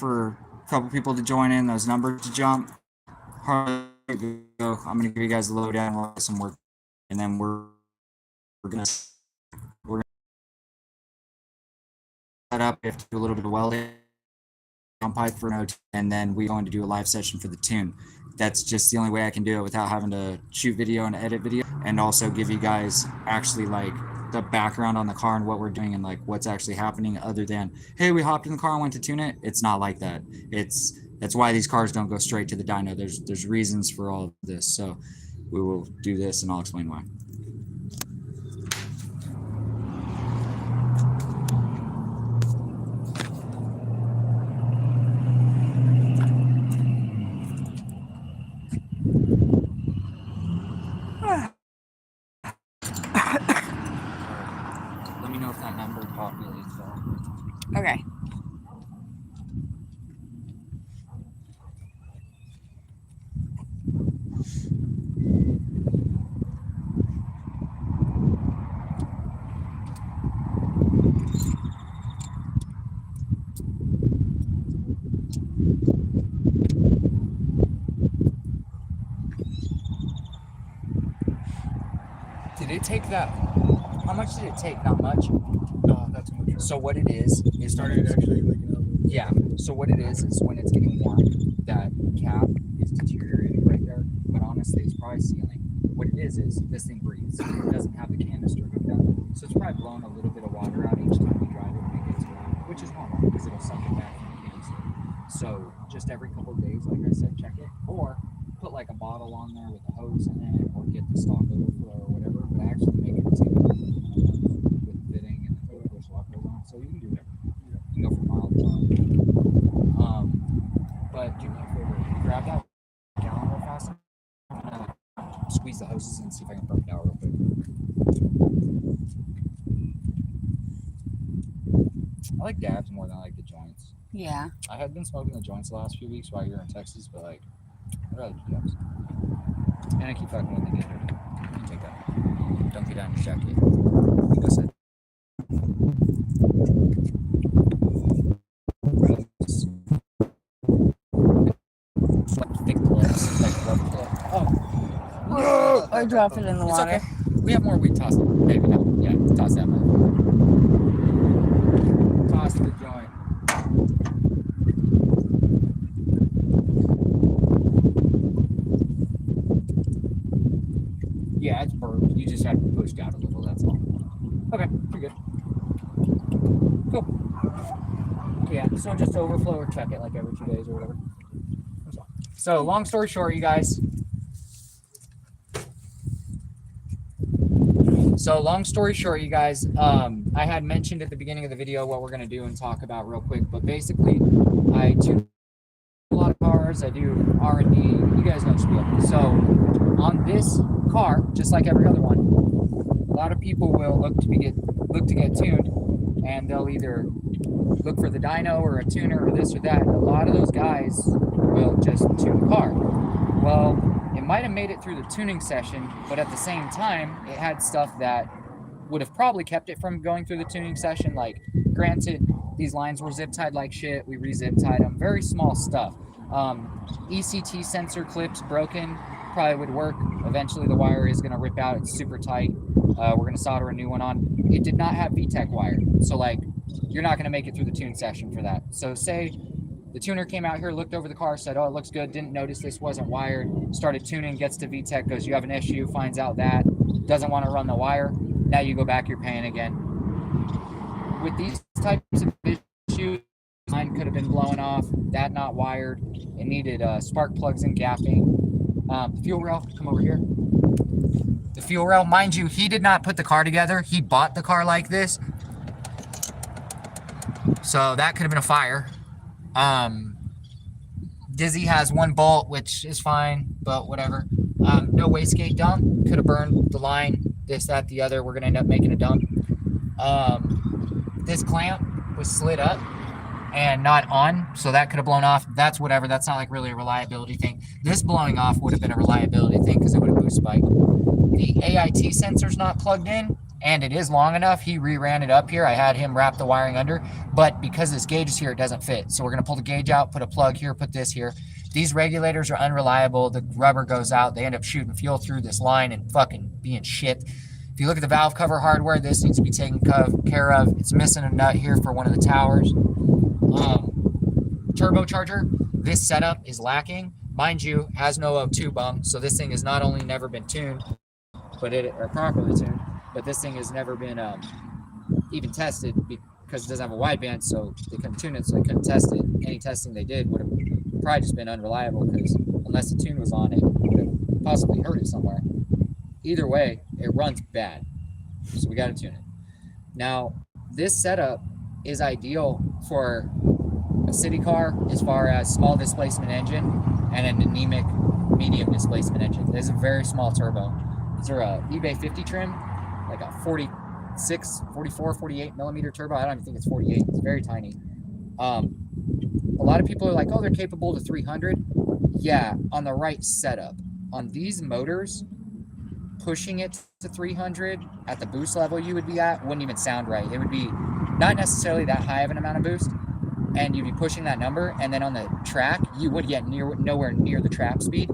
for a couple people to join in, those numbers to jump. I'm going to give you guys a lowdown, some work, and then we're gonna set up. We have to do a little bit of welding on pipe for note, and then we're going to do a live session for the tune. That's just the only way I can do it without having to shoot video and edit video, and also give you guys actually like the background on the car and what we're doing and like what's actually happening, other than, hey, we hopped in the car and went to tune it. It's not like that. That's why these cars don't go straight to the dyno. There's reasons for all of this. So we will do this and I'll explain why. Let me know if that number populates. Okay. Did it take that? How much did it take? Not much. No, not too much. So what it is Started actually waking up. yeah. So what it is when it's getting warm, that cap is deteriorating right there. But honestly, it's probably sealing. What it is this thing breathes. It doesn't have the canister hooked up, so it's probably blowing a little bit of water out each time we drive it when it gets warm, which is normal because it'll suck it back from the canister. So just every couple of days, like I said, check it, or put like a bottle on there with a hose in it, or get the stock overflow or whatever. But actually make it too with fitting and the push lock goes on. So you can do that. You can go for miles an hour. But do me a favor, grab that gallon real fast. I'm gonna squeeze the hoses and see if I can burn it out real quick. I like dabs more than I like the joints. Yeah. I had been smoking the joints the last few weeks while you were in Texas, but like, I'd rather do dabs. And I keep fucking with the gator. You can take that. Don't get down your jacket. You go sit. Like thick gloves, like rubber gloves. Oh, I dropped it in the it's water. okay. We have more. We toss it. Maybe not. Yeah, toss that one. Toss the joint. Yeah, it's burped. You just have to push out a little. That's all. Okay, you're good. Cool. Yeah. So just overflow or check it like every 2 days or whatever. So long story short, you guys. I had mentioned at the beginning of the video what we're going to do and talk about real quick, but basically I tune a lot of cars. I do R&D. You guys know spiel. So on this car, just like every other one, a lot of people will look to get tuned, and they'll either look for the dyno or a tuner or this or that. And a lot of those guys will just tune the car. Well, it might have made it through the tuning session, but at the same time, it had stuff that would have probably kept it from going through the tuning session. Like, granted, these lines were zip tied like shit. We re-zip tied them. Very small stuff. ECT sensor clips broken. Probably would work. Eventually, the wire is going to rip out. It's super tight. We're going to solder a new one on. It did not have VTEC wire. So, like, you're not going to make it through the tune session for that. So, say the tuner came out here, looked over the car, said, oh, it looks good, didn't notice this wasn't wired, started tuning, gets to VTEC, goes, you have an issue, finds out that, doesn't want to run the wire. Now you go back, you're paying again. With these types of issues, line could have been blowing off, that not wired. It needed spark plugs and gapping. The fuel rail, come over here. The fuel rail, mind you, he did not put the car together. He bought the car like this. So that could have been a fire. Dizzy has one bolt, which is fine, but whatever. No wastegate dump. Could have burned the line, this, that, the other. We're going to end up making a dump. This clamp was slid up and not on, so that could have blown off. That's whatever. That's not like really a reliability thing. This blowing off would have been a reliability thing because it would have boost spiked. The AIT sensor's not plugged in, and it is long enough. He re-ran it up here. I had him wrap the wiring under, but because this gauge is here, it doesn't fit. So we're going to pull the gauge out, put a plug here, put this here. These regulators are unreliable. The rubber goes out. They end up shooting fuel through this line and fucking being shit. If you look at the valve cover hardware, this needs to be taken care of. It's missing a nut here for one of the towers. Turbocharger, this setup is lacking. Mind you, has no O2 bung, so this thing has not only never been tuned, or properly tuned, but this thing has never been even tested because it doesn't have a wideband, so they couldn't tune it, so they couldn't test it. Any testing they did would have probably just been unreliable because unless the tune was on it, would have possibly hurt it somewhere. Either way, it runs bad, so we got to tune it. Now, this setup is ideal for a city car as far as small displacement engine and an anemic medium displacement engine. There's a very small turbo. These are a eBay 50 trim, like a 46, 44, 48 millimeter turbo. I don't even think it's 48. It's very tiny. A lot of people are like, oh, they're capable to 300. Yeah, on the right setup. On these motors, pushing it to 300 at the boost level you would be at wouldn't even sound right. It would be not necessarily that high of an amount of boost, and you'd be pushing that number, and then on the track, you would get nowhere near the trap speed,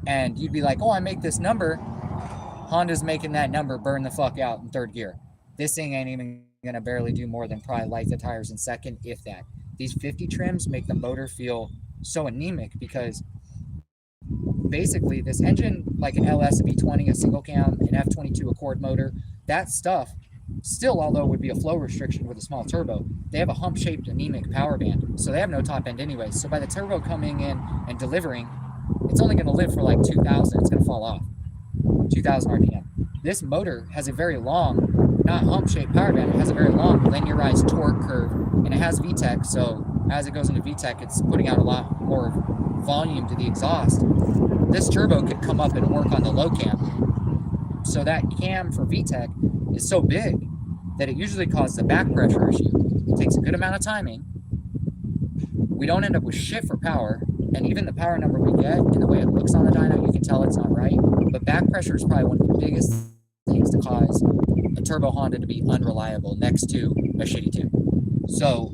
and you'd be like, oh, I make this number. Honda's making that number burn the fuck out in third gear. This thing ain't even gonna barely do more than probably light the tires in second, if that. These 50 trims make the motor feel so anemic because basically this engine, like an LSvtec, a single cam, an F22 Accord motor, that stuff still, although it would be a flow restriction with a small turbo, they have a hump-shaped anemic power band, so they have no top end anyway. So by the turbo coming in and delivering, it's only going to live for like 2,000. It's going to fall off 2,000 RPM. This motor has a very long, not hump-shaped power band. It has a very long linearized torque curve, and it has VTEC. So as it goes into VTEC, it's putting out a lot more volume to the exhaust. This turbo could come up and work on the low cam. So that cam for VTEC is so big that it usually causes a back pressure issue. It takes a good amount of timing. We don't end up with shit for power, and even the power number we get and the way it looks on the dyno, you can tell it's not right. But back pressure is probably one of the biggest things to cause a turbo Honda to be unreliable next to a shitty tune. So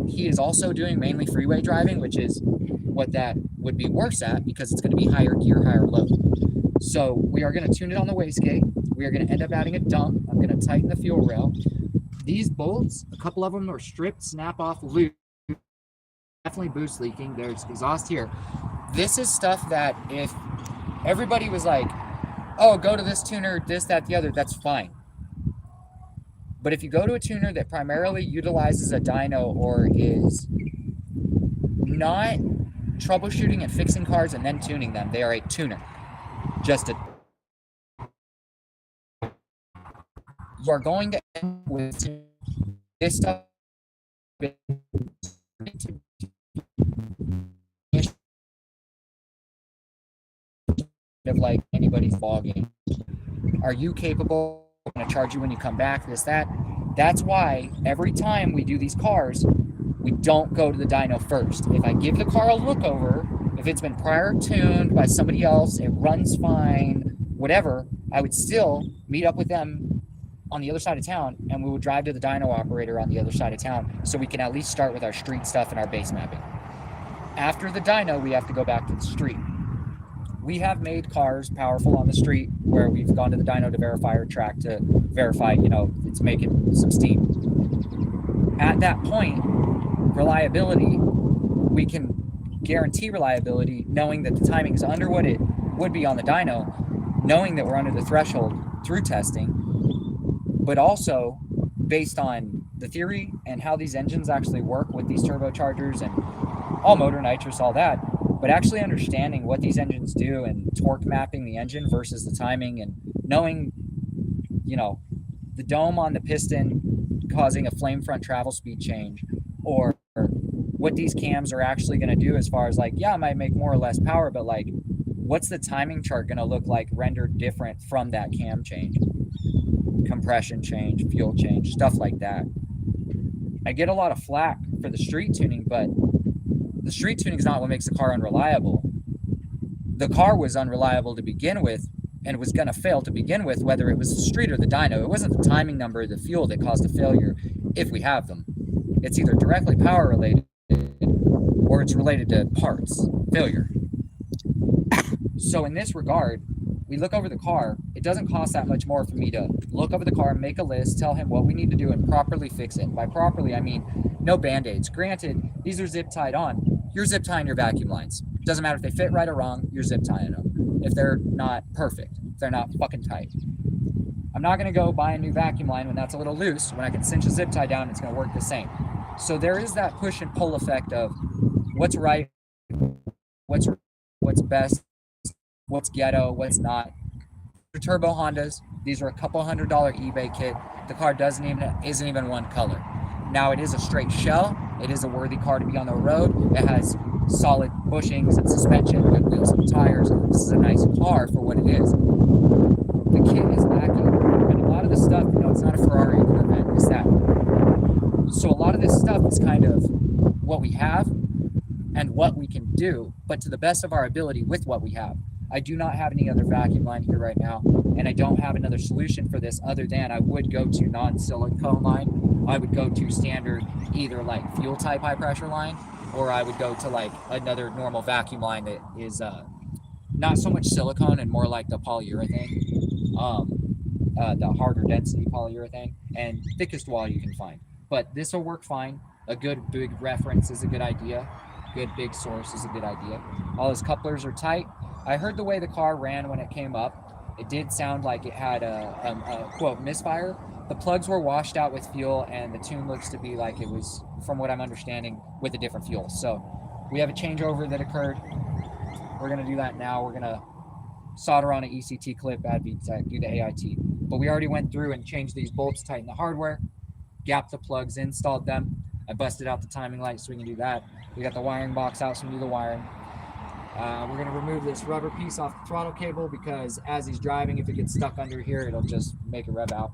he is also doing mainly freeway driving, which is what that would be worse at because it's going to be higher gear, higher load. So we are going to tune it on the wastegate. We are going to end up adding a dump. I'm going to tighten the fuel rail. These bolts, a couple of them are stripped, snap off loose. Definitely boost leaking. There's exhaust here. This is stuff that if everybody was like, oh, go to this tuner, this, that, the other, that's fine. But if you go to a tuner that primarily utilizes a dyno or is not troubleshooting and fixing cars and then tuning them, they are a tuner. Just a... You are going to end with this stuff of like anybody's ball game. Are you capable? I'm going to charge you when you come back, this, that. That's why every time we do these cars, we don't go to the dyno first. If I give the car a look over, if it's been prior tuned by somebody else, it runs fine, whatever, I would still meet up with them on the other side of town, and we would drive to the dyno operator on the other side of town so we can at least start with our street stuff and our base mapping. After the dyno, we have to go back to the street. We have made cars powerful on the street where we've gone to the dyno to verify our track to verify, you know, it's making some steam. At that point, reliability, we can guarantee reliability knowing that the timing is under what it would be on the dyno, knowing that we're under the threshold through testing, but also based on the theory and how these engines actually work with these turbochargers and all motor nitrous, all that, but actually understanding what these engines do and torque mapping the engine versus the timing and knowing, you know, the dome on the piston causing a flame front travel speed change, or what these cams are actually going to do as far as like, yeah, it might make more or less power, but like, what's the timing chart going to look like rendered different from that cam change, compression change, fuel change, stuff like that. I get a lot of flack for the street tuning, but the street tuning is not what makes the car unreliable. The car was unreliable to begin with and was going to fail to begin with, whether it was the street or the dyno. It wasn't the timing number of the fuel that caused a failure if we have them. It's either directly power related or it's related to parts failure. So in this regard, we look over the car. It doesn't cost that much more for me to look over the car, make a list, tell him what we need to do, and properly fix it. And by properly, I mean no Band-Aids. Granted, these are zip tied on. You're zip tying your vacuum lines. Doesn't matter if they fit right or wrong, you're zip tying them. If they're not perfect, if they're not fucking tight. I'm not gonna go buy a new vacuum line when that's a little loose. When I can cinch a zip tie down, it's gonna work the same. So there is that push and pull effect of what's right, what's best, what's ghetto, what's not. The turbo Hondas, these are a couple $100 eBay kit. The car isn't even one color. Now it is a straight shell. It is a worthy car to be on the road. It has solid bushings and suspension, good wheels and tires. This is a nice car for what it is. The kit is lacking, and a lot of the stuff, it's not a Ferrari or Corvette, it's that. So a lot of this stuff is kind of what we have and what we can do, but to the best of our ability with what we have. I do not have any other vacuum line here right now, and I don't have another solution for this other than I would go to non-silicone line. I would go to standard either like fuel type high pressure line, or I would go to like another normal vacuum line that is not so much silicone and more like the polyurethane, the harder density polyurethane and thickest wall you can find. But this will work fine. A good big reference is a good idea. Good big source is a good idea. All his couplers are tight. I heard the way the car ran when it came up. It did sound like it had a quote misfire. The plugs were washed out with fuel, and the tune looks to be like it was, from what I'm understanding, with a different fuel. So we have a changeover that occurred. We're gonna do that now. We're gonna solder on an ECT clip, add LSvtec, do the AIT. But we already went through and changed these bolts, tightened the hardware, gapped the plugs, installed them. I busted out the timing light so we can do that. We got the wiring box out so we can do the wiring. We're going to remove this rubber piece off the throttle cable because as he's driving, if it gets stuck under here, it'll just make it rev out.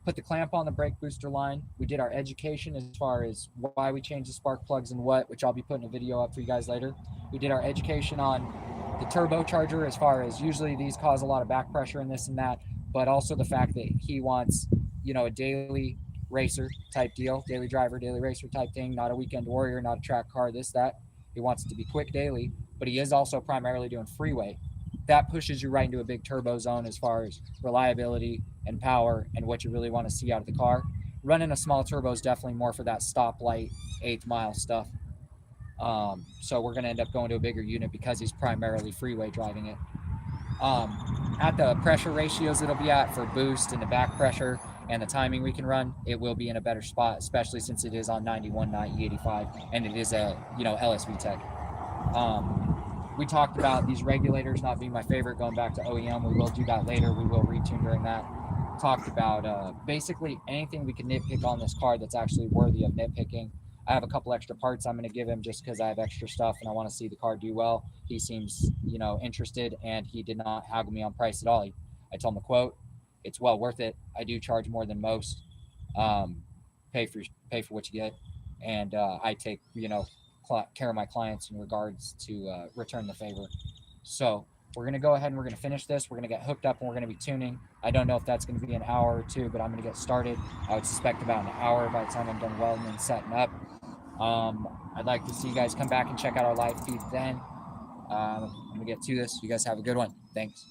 Put the clamp on the brake booster line. We did our education as far as why we changed the spark plugs and what, which I'll be putting a video up for you guys later. We did our education on the turbocharger as far as usually these cause a lot of back pressure and this and that, but also the fact that he wants, a daily racer type deal, daily driver, daily racer type thing, not a weekend warrior, not a track car, this, that. He wants it to be quick daily, but he is also primarily doing freeway. That pushes you right into a big turbo zone as far as reliability and power and what you really want to see out of the car. Running a small turbo is definitely more for that stoplight, 8th mile stuff. So we're going to end up going to a bigger unit because he's primarily freeway driving it. At the pressure ratios it'll be at for boost and the back pressure and the timing we can run, it will be in a better spot, especially since it is on 91, not E85, and it is a, LSvtec. We talked about these regulators not being my favorite, going back to OEM. We will do that later. We will retune during that. Talked about basically anything we can nitpick on this car that's actually worthy of nitpicking. I have a couple extra parts I'm going to give him just because I have extra stuff and I want to see the car do well. He seems, interested, and he did not haggle me on price at all. I told him the quote. It's well worth it. I do charge more than most. Pay for what you get, and I take care of my clients in regards to return the favor. So we're gonna go ahead and we're gonna finish this. We're gonna get hooked up and we're gonna be tuning. I don't know if that's gonna be an hour or two, but I'm gonna get started. I would suspect about an hour by the time I'm done welding and setting up. I'd like to see you guys come back and check out our live feed then. I'm gonna get to this. You guys have a good one. Thanks.